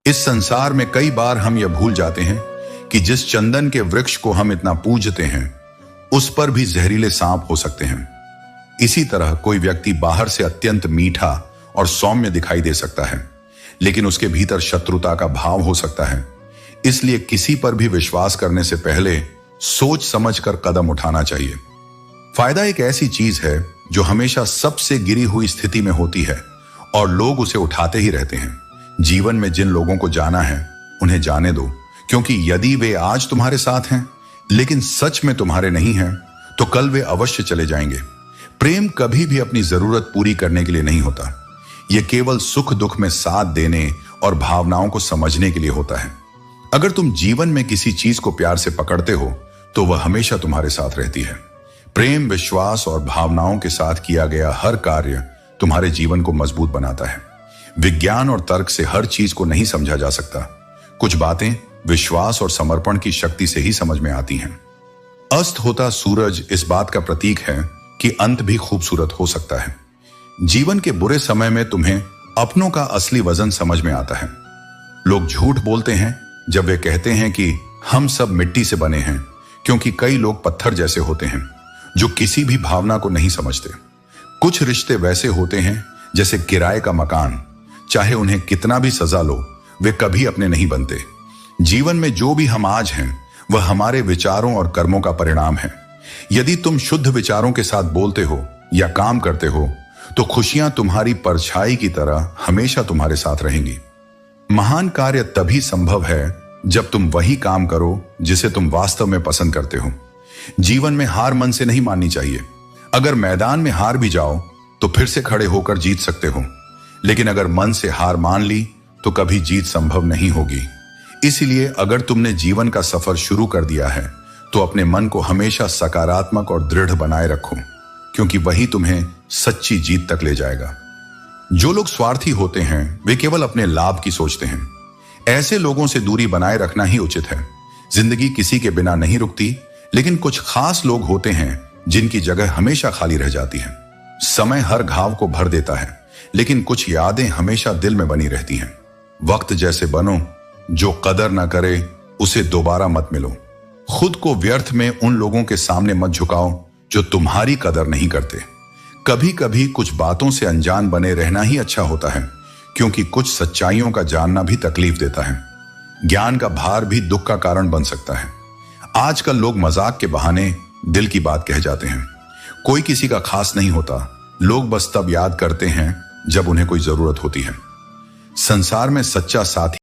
इस संसार में कई बार हम यह भूल जाते हैं कि जिस चंदन के वृक्ष को हम इतना पूजते हैं उस पर भी जहरीले सांप हो सकते हैं। इसी तरह कोई व्यक्ति बाहर से अत्यंत मीठा और सौम्य दिखाई दे सकता है, लेकिन उसके भीतर शत्रुता का भाव हो सकता है। इसलिए किसी पर भी विश्वास करने से पहले सोच समझकर कदम उठाना चाहिए। फायदा एक ऐसी चीज है जो हमेशा सबसे गिरी हुई स्थिति में होती है और लोग उसे उठाते ही रहते हैं। जीवन में जिन लोगों को जाना है उन्हें जाने दो, क्योंकि यदि वे आज तुम्हारे साथ हैं लेकिन सच में तुम्हारे नहीं हैं तो कल वे अवश्य चले जाएंगे। प्रेम कभी भी अपनी जरूरत पूरी करने के लिए नहीं होता, यह केवल सुख दुख में साथ देने और भावनाओं को समझने के लिए होता है। अगर तुम जीवन में किसी चीज को प्यार से पकड़ते हो तो वह हमेशा तुम्हारे साथ रहती है। प्रेम, विश्वास और भावनाओं के साथ किया गया हर कार्य तुम्हारे जीवन को मजबूत बनाता है। विज्ञान और तर्क से हर चीज को नहीं समझा जा सकता। कुछ बातें विश्वास और समर्पण की शक्ति से ही समझ में आती हैं। अस्त होता सूरज इस बात का प्रतीक है कि अंत भी खूबसूरत हो सकता है। जीवन के बुरे समय में तुम्हें अपनों का असली वजन समझ में आता है। लोग झूठ बोलते हैं जब वे कहते हैं कि हम सब मिट्टी से बने हैं, क्योंकि कई लोग पत्थर जैसे होते हैं जो किसी भी भावना को नहीं समझते। कुछ रिश्ते वैसे होते हैं जैसे किराए का मकान, चाहे उन्हें कितना भी सजा लो वे कभी अपने नहीं बनते। जीवन में जो भी हम आज हैं वह हमारे विचारों और कर्मों का परिणाम है। यदि तुम शुद्ध विचारों के साथ बोलते हो या काम करते हो तो खुशियां तुम्हारी परछाई की तरह हमेशा तुम्हारे साथ रहेंगी। महान कार्य तभी संभव है जब तुम वही काम करो जिसे तुम वास्तव में पसंद करते हो। जीवन में हार मन से नहीं माननी चाहिए। अगर मैदान में हार भी जाओ तो फिर से खड़े होकर जीत सकते हो, लेकिन अगर मन से हार मान ली तो कभी जीत संभव नहीं होगी। इसलिए अगर तुमने जीवन का सफर शुरू कर दिया है तो अपने मन को हमेशा सकारात्मक और दृढ़ बनाए रखो, क्योंकि वही तुम्हें सच्ची जीत तक ले जाएगा। जो लोग स्वार्थी होते हैं वे केवल अपने लाभ की सोचते हैं। ऐसे लोगों से दूरी बनाए रखना ही उचित है। जिंदगी किसी के बिना नहीं रुकती, लेकिन कुछ खास लोग होते हैं जिनकी जगह हमेशा खाली रह जाती है। समय हर घाव को भर देता है, लेकिन कुछ यादें हमेशा दिल में बनी रहती हैं। वक्त जैसे बनो, जो कदर ना करे उसे दोबारा मत मिलो। खुद को व्यर्थ में उन लोगों के सामने मत झुकाओ जो तुम्हारी कदर नहीं करते। कभी कभी कुछ बातों से अनजान बने रहना ही अच्छा होता है, क्योंकि कुछ सच्चाइयों का जानना भी तकलीफ देता है। ज्ञान का भार भी दुख का कारण बन सकता है। आजकल लोग मजाक के बहाने दिल की बात कह जाते हैं। कोई किसी का खास नहीं होता, लोग बस तब याद करते हैं जब उन्हें कोई जरूरत होती है। संसार में सच्चा साथी